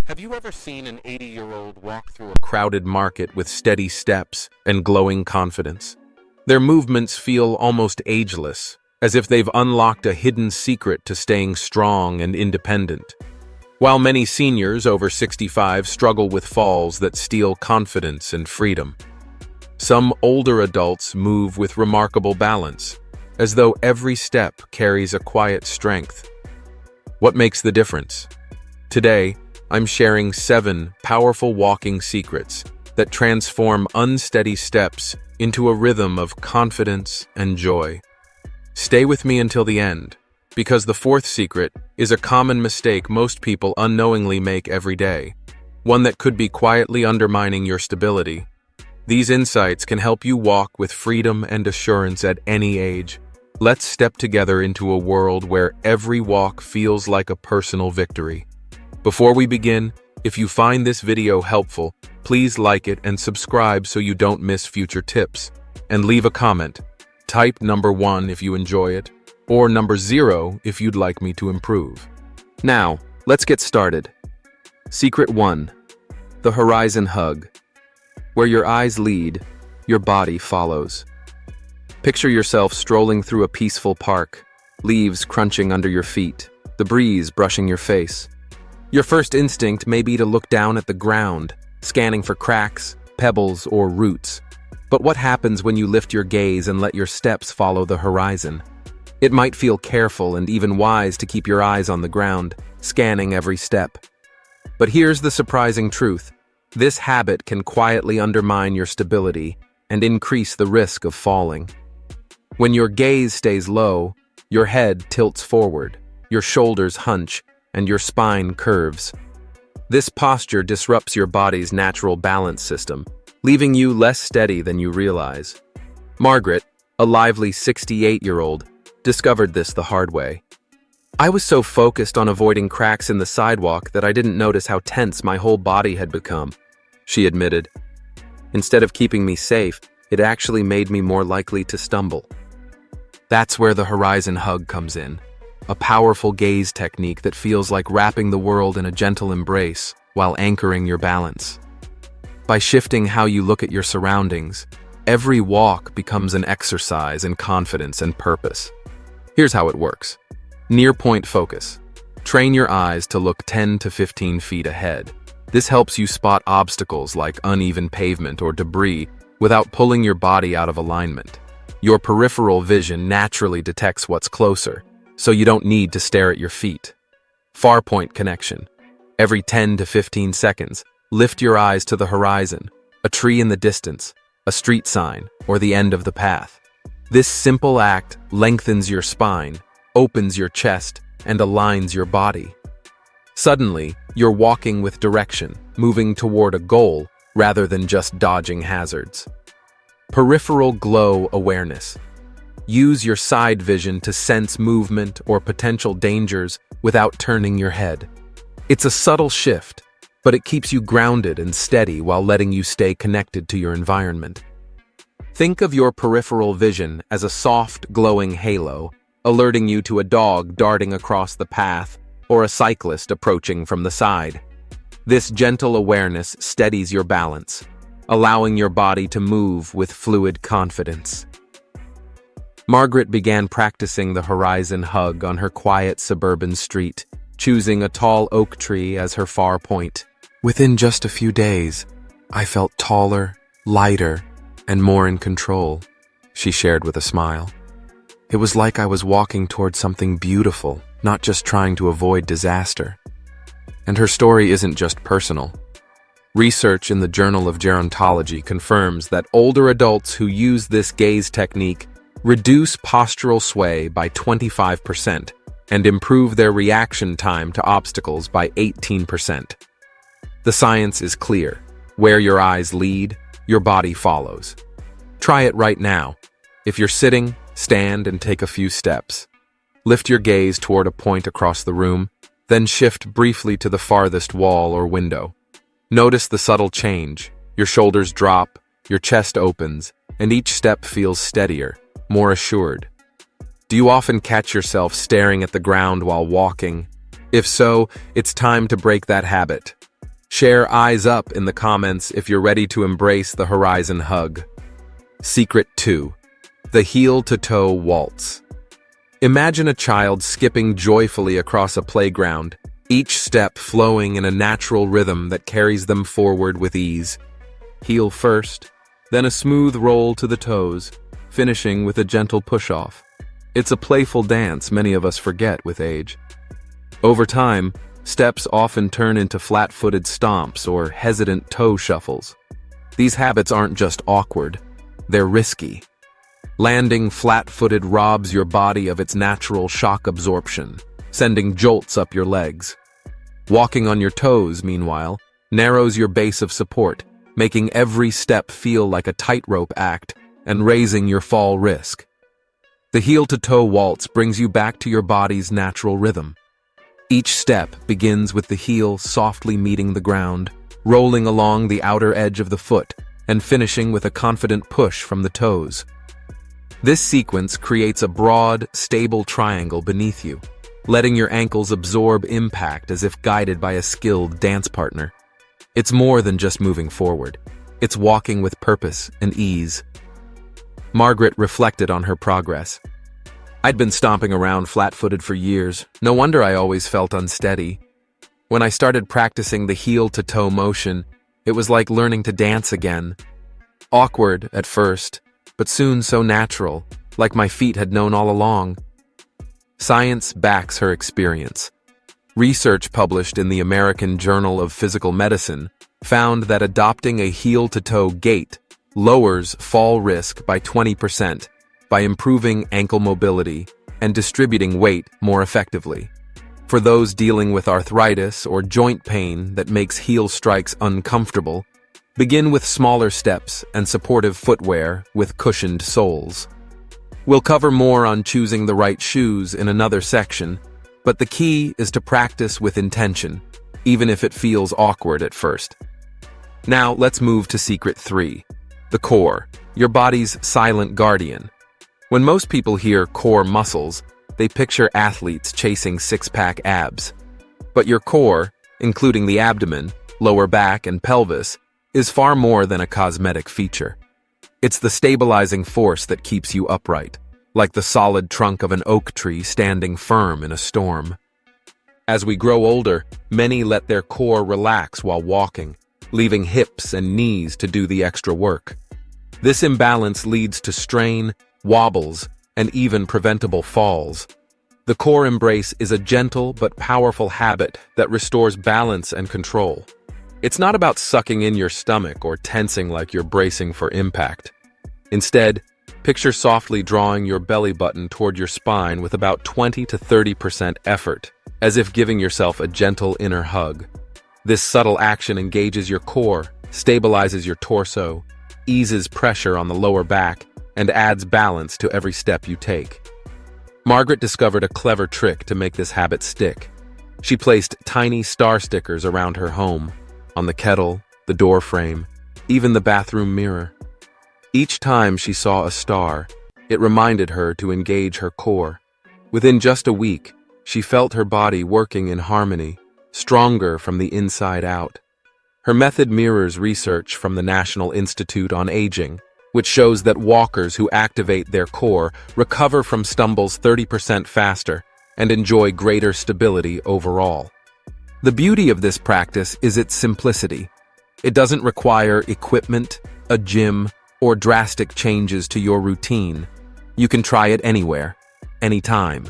Have you ever seen an 80-year-old walk through a crowded market with steady steps and glowing confidence? Their movements feel almost ageless, as if they've unlocked a hidden secret to staying strong and independent. While many seniors over 65 struggle with falls that steal confidence and freedom, some older adults move with remarkable balance, as though every step carries a quiet strength. What makes the difference? Today, I'm sharing 7 powerful walking secrets that transform unsteady steps into a rhythm of confidence and joy. Stay with me until the end, because the 4th secret is a common mistake most people unknowingly make every day, one that could be quietly undermining your stability. These insights can help you walk with freedom and assurance at any age. Let's step together into a world where every walk feels like a personal victory. Before we begin, if you find this video helpful, please like it and subscribe so you don't miss future tips. And leave a comment. Type number 1 if you enjoy it, or number 0 if you'd like me to improve. Now, let's get started. Secret 1. The Horizon Hug. Where your eyes lead, your body follows. Picture yourself strolling through a peaceful park, leaves crunching under your feet, the breeze brushing your face. Your first instinct may be to look down at the ground, scanning for cracks, pebbles, or roots. But what happens when you lift your gaze and let your steps follow the horizon? It might feel careful and even wise to keep your eyes on the ground, scanning every step. But here's the surprising truth. This habit can quietly undermine your stability and increase the risk of falling. When your gaze stays low, your head tilts forward, your shoulders hunch, and your spine curves. This posture disrupts your body's natural balance system, leaving you less steady than you realize. Margaret, a lively 68-year-old, discovered this the hard way. I was so focused on avoiding cracks in the sidewalk that I didn't notice how tense my whole body had become, she admitted. Instead of keeping me safe, it actually made me more likely to stumble. That's where the Horizon Hug comes in, a powerful gaze technique that feels like wrapping the world in a gentle embrace while anchoring your balance. By shifting how you look at your surroundings, every walk becomes an exercise in confidence and purpose. Here's how it works. Near-point focus. Train your eyes to look 10 to 15 feet ahead. This helps you spot obstacles like uneven pavement or debris without pulling your body out of alignment. Your peripheral vision naturally detects what's closer, so you don't need to stare at your feet. Far-point connection. Every 10 to 15 seconds, lift your eyes to the horizon, a tree in the distance, a street sign, or the end of the path. This simple act lengthens your spine, opens your chest, and aligns your body. Suddenly, you're walking with direction, moving toward a goal rather than just dodging hazards. Peripheral glow awareness. Use your side vision to sense movement or potential dangers without turning your head. It's a subtle shift, but it keeps you grounded and steady while letting you stay connected to your environment. Think of your peripheral vision as a soft, glowing halo, alerting you to a dog darting across the path or a cyclist approaching from the side. This gentle awareness steadies your balance, allowing your body to move with fluid confidence. Margaret began practicing the Horizon Hug on her quiet suburban street, choosing a tall oak tree as her far point. Within just a few days, I felt taller, lighter, and more in control, she shared with a smile. It was like I was walking toward something beautiful, not just trying to avoid disaster. And her story isn't just personal. Research in the Journal of Gerontology confirms that older adults who use this gaze technique reduce postural sway by 25% and improve their reaction time to obstacles by 18%. The science is clear. Where your eyes lead, your body follows. Try it right now. If you're sitting, stand and take a few steps. Lift your gaze toward a point across the room, then shift briefly to the farthest wall or window. Notice the subtle change. Your shoulders drop, your chest opens, and each step feels steadier, more assured. Do you often catch yourself staring at the ground while walking? If so, it's time to break that habit. Share eyes up in the comments if you're ready to embrace the horizon hug. Secret 2. The heel-to-toe waltz. Imagine a child skipping joyfully across a playground, each step flowing in a natural rhythm that carries them forward with ease. Heel first, then a smooth roll to the toes, finishing with a gentle push-off. It's a playful dance many of us forget with age. Over time, steps often turn into flat-footed stomps or hesitant toe shuffles. These habits aren't just awkward, they're risky. Landing flat-footed robs your body of its natural shock absorption, sending jolts up your legs. Walking on your toes, meanwhile, narrows your base of support, making every step feel like a tightrope act and raising your fall risk. The heel-to-toe waltz brings you back to your body's natural rhythm. Each step begins with the heel softly meeting the ground, rolling along the outer edge of the foot, and finishing with a confident push from the toes. This sequence creates a broad, stable triangle beneath you, letting your ankles absorb impact as if guided by a skilled dance partner. It's more than just moving forward. It's walking with purpose and ease. Margaret reflected on her progress. I'd been stomping around flat-footed for years. No wonder I always felt unsteady. When I started practicing the heel-to-toe motion, it was like learning to dance again. Awkward at first, but soon so natural, like my feet had known all along. Science backs her experience. Research published in the American Journal of Physical Medicine found that adopting a heel-to-toe gait lowers fall risk by 20% by improving ankle mobility and distributing weight more effectively. For those dealing with arthritis or joint pain that makes heel strikes uncomfortable, begin with smaller steps and supportive footwear with cushioned soles. We'll cover more on choosing the right shoes in another section, but the key is to practice with intention, even if it feels awkward at first. Now let's move to Secret 3, the core, your body's silent guardian. When most people hear core muscles, they picture athletes chasing six-pack abs. But your core, including the abdomen, lower back, and pelvis, is far more than a cosmetic feature. It's the stabilizing force that keeps you upright, like the solid trunk of an oak tree standing firm in a storm. As we grow older, many let their core relax while walking, leaving hips and knees to do the extra work. This imbalance leads to strain, wobbles, and even preventable falls. The core embrace is a gentle but powerful habit that restores balance and control. It's not about sucking in your stomach or tensing like you're bracing for impact. Instead, picture softly drawing your belly button toward your spine with about 20 to 30% effort, as if giving yourself a gentle inner hug. This subtle action engages your core, stabilizes your torso, eases pressure on the lower back, and adds balance to every step you take. Margaret discovered a clever trick to make this habit stick. She placed tiny star stickers around her home, on the kettle, the door frame, even the bathroom mirror. Each time she saw a star, it reminded her to engage her core. Within just a week, she felt her body working in harmony, stronger from the inside out. Her method mirrors research from the National Institute on Aging, which shows that walkers who activate their core recover from stumbles 30% faster and enjoy greater stability overall. The beauty of this practice is its simplicity. It doesn't require equipment, a gym, or drastic changes to your routine. You can try it anywhere, anytime.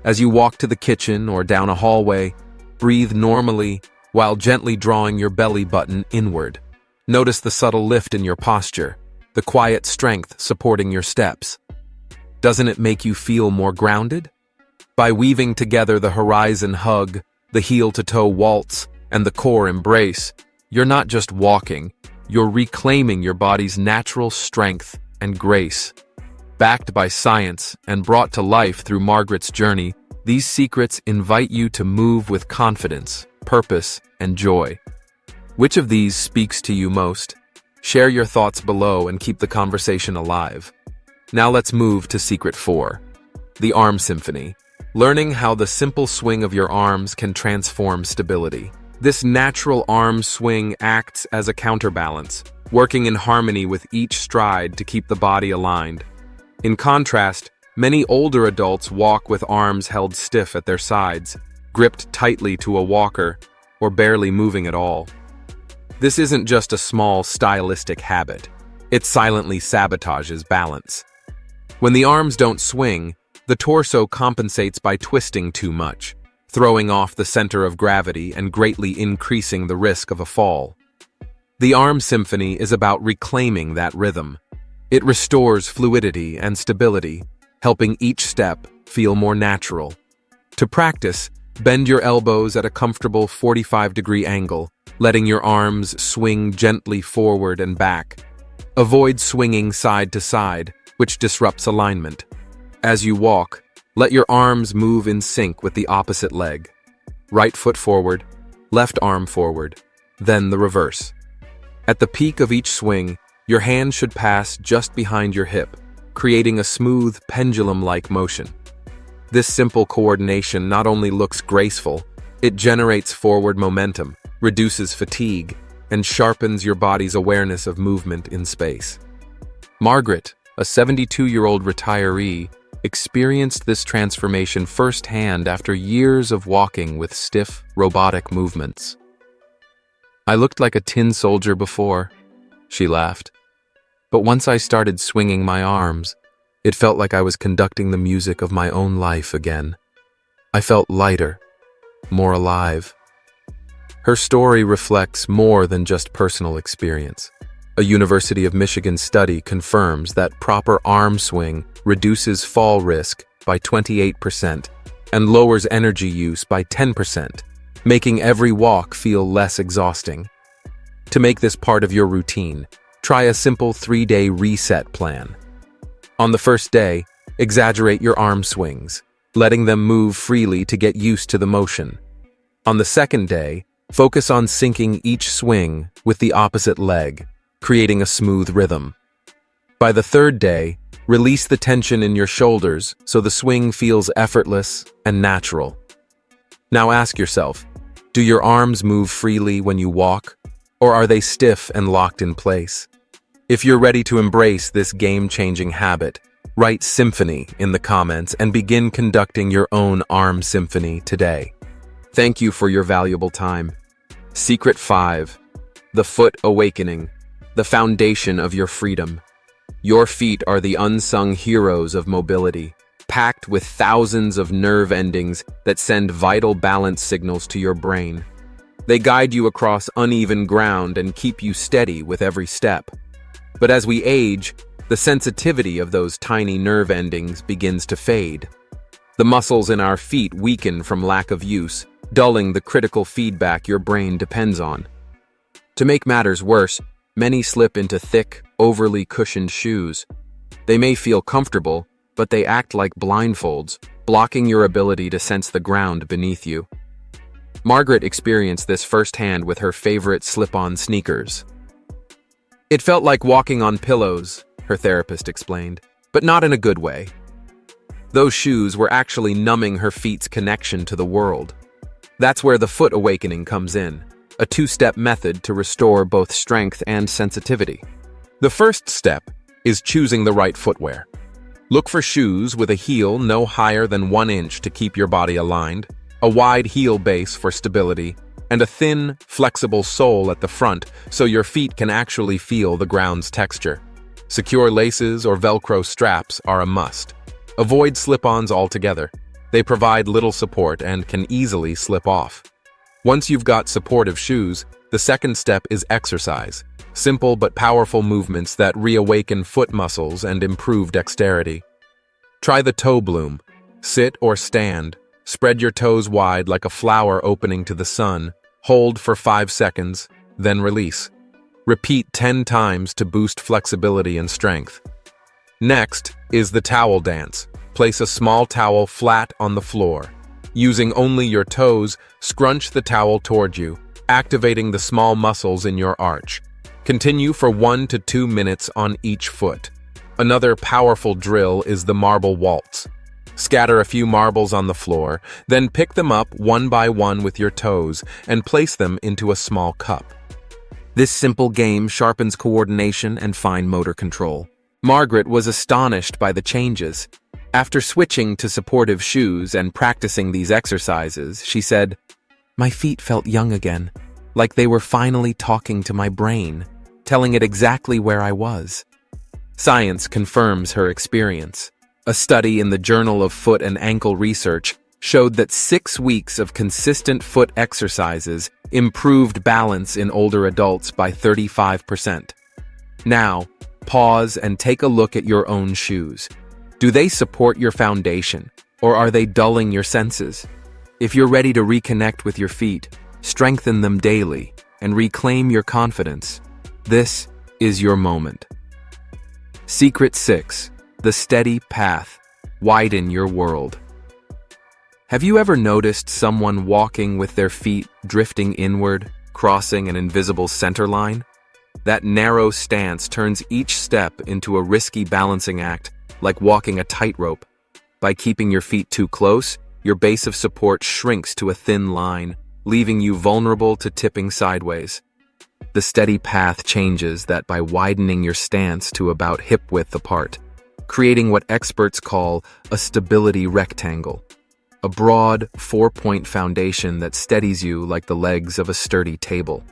As you walk to the kitchen or down a hallway, breathe normally while gently drawing your belly button inward. Notice the subtle lift in your posture, the quiet strength supporting your steps. Doesn't it make you feel more grounded? By weaving together the horizon hug, the heel-to-toe waltz, and the core embrace, you're not just walking, you're reclaiming your body's natural strength and grace. Backed by science and brought to life through Margaret's journey, these secrets invite you to move with confidence, purpose, and joy. Which of these speaks to you most? Share your thoughts below and keep the conversation alive. Now let's move to Secret 4, the Arm Symphony. Learning how the simple swing of your arms can transform stability. This natural arm swing acts as a counterbalance, working in harmony with each stride to keep the body aligned. In contrast, many older adults walk with arms held stiff at their sides, gripped tightly to a walker, or barely moving at all. This isn't just a small stylistic habit. It silently sabotages balance. When the arms don't swing, the torso compensates by twisting too much, throwing off the center of gravity and greatly increasing the risk of a fall. The Arm Symphony is about reclaiming that rhythm. It restores fluidity and stability, helping each step feel more natural. To practice, bend your elbows at a comfortable 45-degree angle, letting your arms swing gently forward and back. Avoid swinging side to side, which disrupts alignment. As you walk, let your arms move in sync with the opposite leg. Right foot forward, left arm forward, then the reverse. At the peak of each swing, your hand should pass just behind your hip, creating a smooth, pendulum-like motion. This simple coordination not only looks graceful, it generates forward momentum, reduces fatigue, and sharpens your body's awareness of movement in space. Margaret, a 72-year-old retiree, experienced this transformation firsthand after years of walking with stiff, robotic movements. "I looked like a tin soldier before," she laughed. "But once I started swinging my arms, it felt like I was conducting the music of my own life again. I felt lighter, more alive." Her story reflects more than just personal experience. A University of Michigan study confirms that proper arm swing reduces fall risk by 28% and lowers energy use by 10%, making every walk feel less exhausting. To make this part of your routine, try a simple 3-day reset plan. On the first day, exaggerate your arm swings, letting them move freely to get used to the motion. On the second day, focus on syncing each swing with the opposite leg, creating a smooth rhythm. By the third day, release the tension in your shoulders so the swing feels effortless and natural. Now ask yourself, do your arms move freely when you walk, or are they stiff and locked in place? If you're ready to embrace this game-changing habit, write symphony in the comments and begin conducting your own arm symphony today. Thank you for your valuable time. Secret 5. The Foot Awakening. The foundation of your freedom. Your feet are the unsung heroes of mobility, packed with thousands of nerve endings that send vital balance signals to your brain. They guide you across uneven ground and keep you steady with every step. But as we age, the sensitivity of those tiny nerve endings begins to fade. The muscles in our feet weaken from lack of use, dulling the critical feedback your brain depends on. To make matters worse, many slip into thick, overly cushioned shoes. They may feel comfortable, but they act like blindfolds, blocking your ability to sense the ground beneath you. Margaret experienced this firsthand with her favorite slip-on sneakers. "It felt like walking on pillows," her therapist explained, but not in a good way. Those shoes were actually numbing her feet's connection to the world. That's where the foot awakening comes in, a two-step method to restore both strength and sensitivity. The first step is choosing the right footwear. Look for shoes with a heel no higher than 1 inch to keep your body aligned, a wide heel base for stability, and a thin, flexible sole at the front so your feet can actually feel the ground's texture. Secure laces or Velcro straps are a must. Avoid slip-ons altogether. They provide little support and can easily slip off. Once you've got supportive shoes, the second step is exercise. Simple but powerful movements that reawaken foot muscles and improve dexterity. Try the toe bloom. Sit or stand. Spread your toes wide like a flower opening to the sun. Hold for 5 seconds, then release. Repeat 10 times to boost flexibility and strength. Next is the towel dance. Place a small towel flat on the floor. Using only your toes, scrunch the towel toward you, activating the small muscles in your arch. Continue for 1 to 2 minutes on each foot. Another powerful drill is the marble waltz. Scatter a few marbles on the floor, then pick them up one by one with your toes and place them into a small cup. This simple game sharpens coordination and fine motor control. Margaret was astonished by the changes. After switching to supportive shoes and practicing these exercises, she said, "My feet felt young again, like they were finally talking to my brain, telling it exactly where I was." Science confirms her experience. A study in the Journal of Foot and Ankle Research showed that 6 weeks of consistent foot exercises improved balance in older adults by 35%. Now, pause and take a look at your own shoes. Do they support your foundation, or are they dulling your senses? If you're ready to reconnect with your feet, strengthen them daily, and reclaim your confidence, this is your moment. Secret 6. The steady path. Widen your world. Have you ever noticed someone walking with their feet drifting inward, crossing an invisible center line? That narrow stance turns each step into a risky balancing act, like walking a tightrope. By keeping your feet too close, your base of support shrinks to a thin line, leaving you vulnerable to tipping sideways. The steady path changes that by widening your stance to about hip-width apart, creating what experts call a stability rectangle, a broad, 4-point foundation that steadies you like the legs of a sturdy table.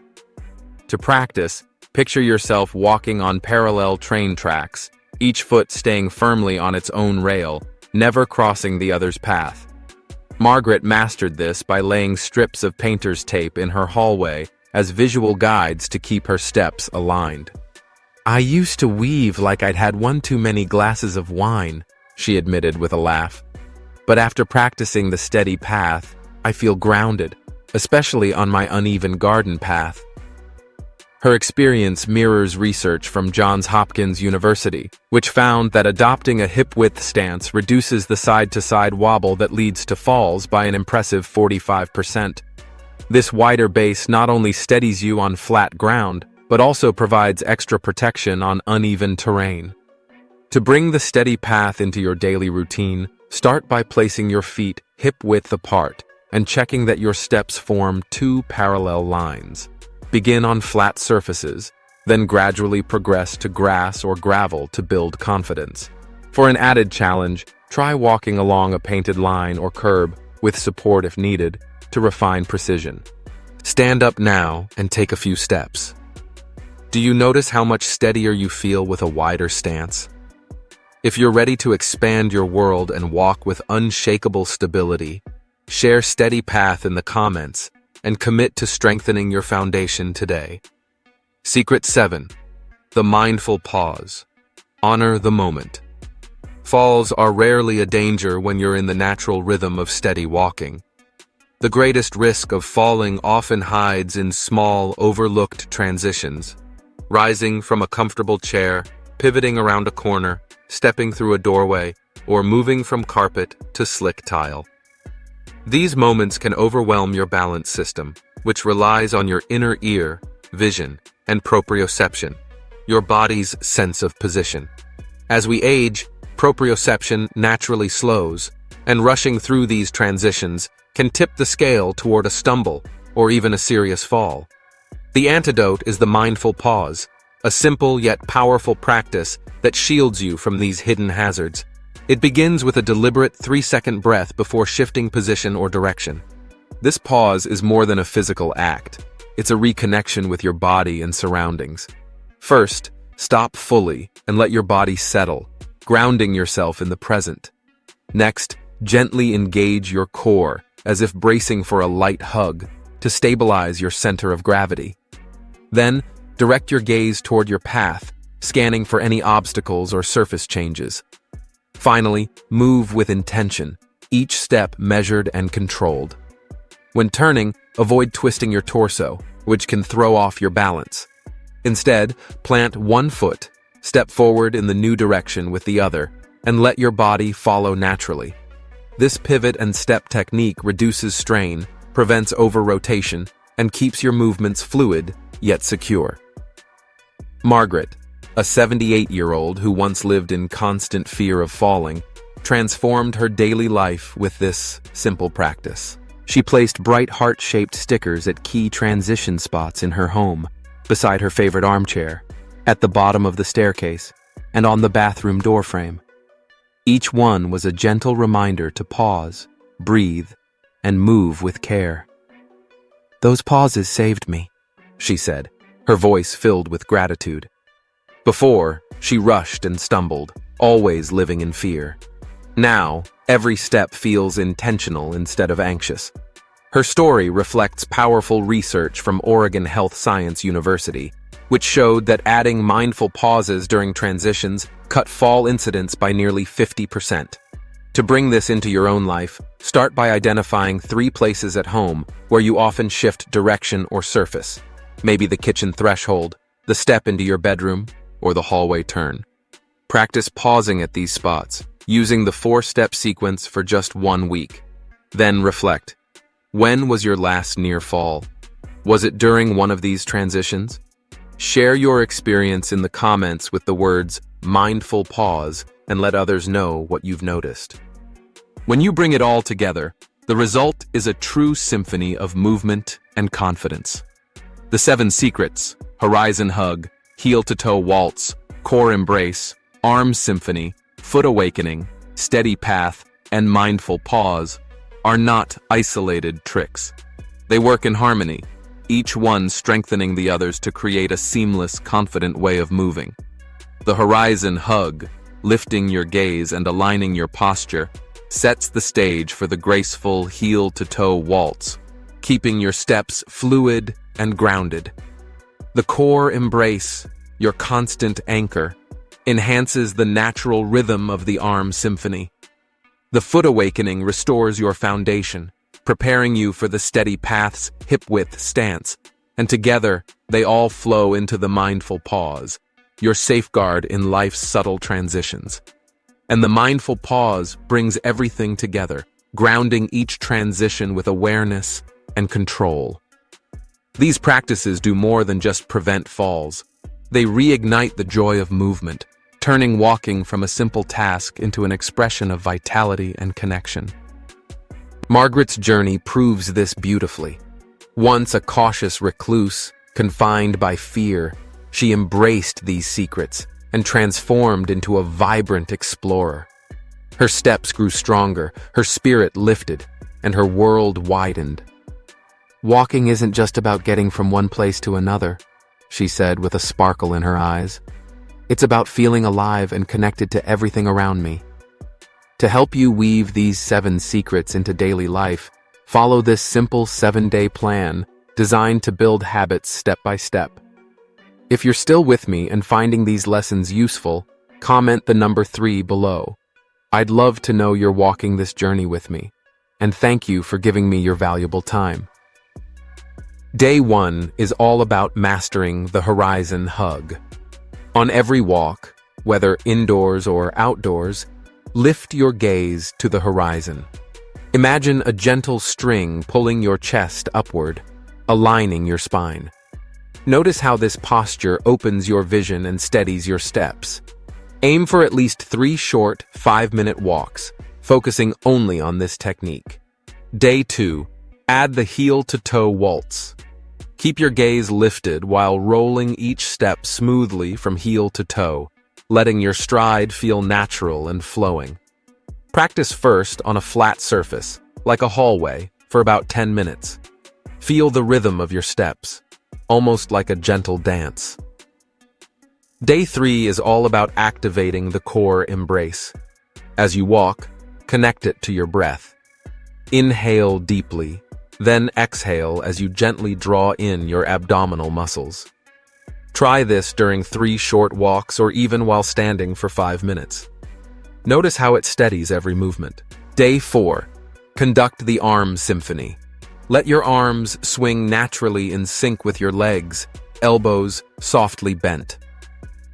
To practice, picture yourself walking on parallel train tracks, each foot staying firmly on its own rail, never crossing the other's path. Margaret mastered this by laying strips of painter's tape in her hallway as visual guides to keep her steps aligned. "I used to weave like I'd had one too many glasses of wine," she admitted with a laugh. "But after practicing the steady path, I feel grounded, especially on my uneven garden path." Her experience mirrors research from Johns Hopkins University, which found that adopting a hip-width stance reduces the side-to-side wobble that leads to falls by an impressive 45%. This wider base not only steadies you on flat ground, but also provides extra protection on uneven terrain. To bring the steady path into your daily routine, start by placing your feet hip-width apart and checking that your steps form 2 parallel lines. Begin on flat surfaces, then gradually progress to grass or gravel to build confidence. For an added challenge, try walking along a painted line or curb, with support if needed, to refine precision. Stand up now and take a few steps. Do you notice how much steadier you feel with a wider stance? If you're ready to expand your world and walk with unshakable stability, share Steady Path in the comments and commit to strengthening your foundation today. Secret 7. The mindful pause. Honor the moment. Falls are rarely a danger when you're in the natural rhythm of steady walking. The greatest risk of falling often hides in small, overlooked transitions. Rising from a comfortable chair, pivoting around a corner, stepping through a doorway, or moving from carpet to slick tile. These moments can overwhelm your balance system, which relies on your inner ear, vision, and proprioception, your body's sense of position. As we age, proprioception naturally slows, and rushing through these transitions can tip the scale toward a stumble or even a serious fall. The antidote is the mindful pause, a simple yet powerful practice that shields you from these hidden hazards. It begins with a deliberate 3-second breath before shifting position or direction. This pause is more than a physical act. It's a reconnection with your body and surroundings. First, stop fully and let your body settle, grounding yourself in the present. Next, gently engage your core, as if bracing for a light hug, to stabilize your center of gravity. Then, direct your gaze toward your path, scanning for any obstacles or surface changes. Finally, move with intention, each step measured and controlled. When turning, avoid twisting your torso, which can throw off your balance. Instead, plant one foot, step forward in the new direction with the other, and let your body follow naturally. This pivot and step technique reduces strain, prevents over-rotation, and keeps your movements fluid, yet secure. Margaret, a 78-year-old who once lived in constant fear of falling, transformed her daily life with this simple practice. She placed bright heart-shaped stickers at key transition spots in her home, beside her favorite armchair, at the bottom of the staircase, and on the bathroom doorframe. Each one was a gentle reminder to pause, breathe, and move with care. "Those pauses saved me," she said, her voice filled with gratitude. Before, she rushed and stumbled, always living in fear. Now, every step feels intentional instead of anxious. Her story reflects powerful research from Oregon Health Science University, which showed that adding mindful pauses during transitions cut fall incidence by nearly 50%. To bring this into your own life, start by identifying 3 places at home where you often shift direction or surface. Maybe the kitchen threshold, the step into your bedroom, or the hallway turn. Practice pausing at these spots, using the 4-step sequence for just 1 week. Then reflect. When was your last near fall? Was it during one of these transitions? Share your experience in the comments with the words "mindful pause" and let others know what you've noticed. When you bring it all together, the result is a true symphony of movement and confidence. The 7 secrets, Horizon Hug, Heel-to-Toe Waltz, Core Embrace, Arm Symphony, Foot Awakening, Steady Path, and Mindful Pause, are not isolated tricks. They work in harmony, each one strengthening the others to create a seamless, confident way of moving. The Horizon Hug, lifting your gaze and aligning your posture, sets the stage for the graceful heel-to-toe waltz, keeping your steps fluid and grounded. The Core Embrace, your constant anchor, enhances the natural rhythm of the Arm Symphony. The Foot Awakening restores your foundation, preparing you for the Steady Path's hip-width stance, and together they all flow into the Mindful Pause, your safeguard in life's subtle transitions. And the Mindful Pause brings everything together, grounding each transition with awareness and control. These practices do more than just prevent falls. They reignite the joy of movement, turning walking from a simple task into an expression of vitality and connection. Margaret's journey proves this beautifully. Once a cautious recluse, confined by fear, she embraced these secrets and transformed into a vibrant explorer. Her steps grew stronger, her spirit lifted, and her world widened. "Walking isn't just about getting from one place to another," she said with a sparkle in her eyes. "It's about feeling alive and connected to everything around me." To help you weave these 7 secrets into daily life, follow this simple 7-day plan designed to build habits step by step. If you're still with me and finding these lessons useful, comment the number 3 below. I'd love to know you're walking this journey with me, and thank you for giving me your valuable time. Day 1 is all about mastering the Horizon Hug. On every walk, whether indoors or outdoors, lift your gaze to the horizon. Imagine a gentle string pulling your chest upward, aligning your spine. Notice how this posture opens your vision and steadies your steps. Aim for at least 3 short, 5-minute walks, focusing only on this technique. Day 2, add the heel-to-toe waltz. Keep your gaze lifted while rolling each step smoothly from heel to toe, letting your stride feel natural and flowing. Practice first on a flat surface, like a hallway, for about 10 minutes. Feel the rhythm of your steps, almost like a gentle dance. Day 3 is all about activating the core embrace. As you walk, connect it to your breath. Inhale deeply, then exhale as you gently draw in your abdominal muscles. Try this during 3 short walks or even while standing for 5 minutes. Notice how it steadies every movement. Day 4. Conduct the Arm Symphony. Let your arms swing naturally in sync with your legs, elbows softly bent.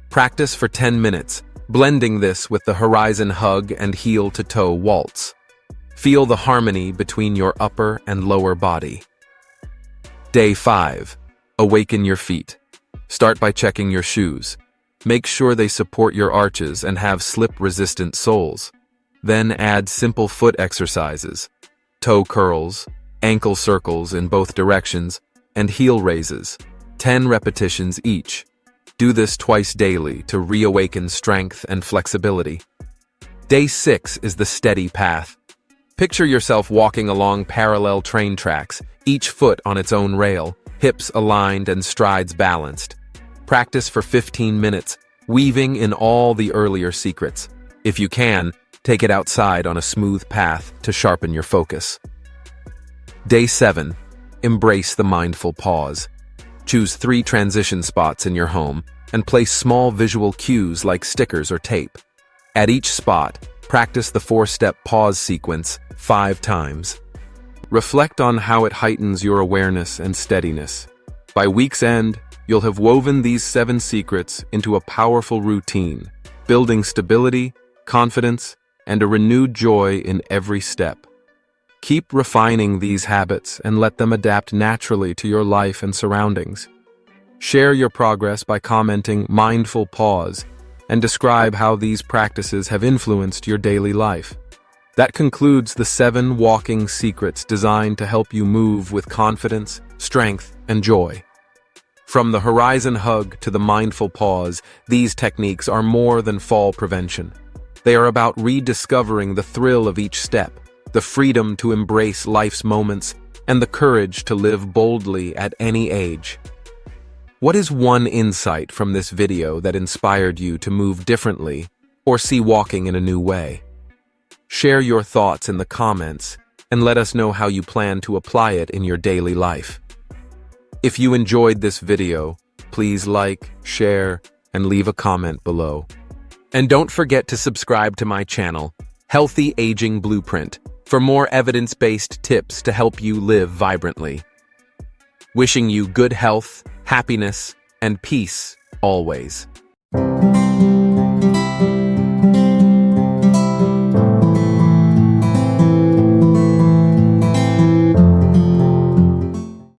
Practice for 10 minutes, blending this with the Horizon Hug and heel-to-toe waltz. Feel the harmony between your upper and lower body. Day 5. Awaken your feet. Start by checking your shoes. Make sure they support your arches and have slip-resistant soles. Then add simple foot exercises, toe curls, ankle circles in both directions, and heel raises, 10 repetitions each. Do this twice daily to reawaken strength and flexibility. Day 6 is the steady path. Picture yourself walking along parallel train tracks, each foot on its own rail, hips aligned and strides balanced. Practice for 15 minutes, weaving in all the earlier secrets. If you can, take it outside on a smooth path to sharpen your focus. Day 7. Embrace the mindful pause. Choose 3 transition spots in your home and place small visual cues like stickers or tape. At each spot, practice the 4-step pause sequence 5 times. Reflect on how it heightens your awareness and steadiness. By week's end, you'll have woven these 7 secrets into a powerful routine, building stability, confidence, and a renewed joy in every step. Keep refining these habits and let them adapt naturally to your life and surroundings. Share your progress by commenting "mindful pause" and describe how these practices have influenced your daily life. That concludes the 7 walking secrets designed to help you move with confidence, strength, and joy. From the horizon hug to the mindful pause, these techniques are more than fall prevention. They are about rediscovering the thrill of each step, the freedom to embrace life's moments, and the courage to live boldly at any age. What is one insight from this video that inspired you to move differently or see walking in a new way? Share your thoughts in the comments and let us know how you plan to apply it in your daily life. If you enjoyed this video, please like, share, and leave a comment below. And don't forget to subscribe to my channel, Healthy Aging Blueprint, for more evidence-based tips to help you live vibrantly. Wishing you good health, happiness, and peace always.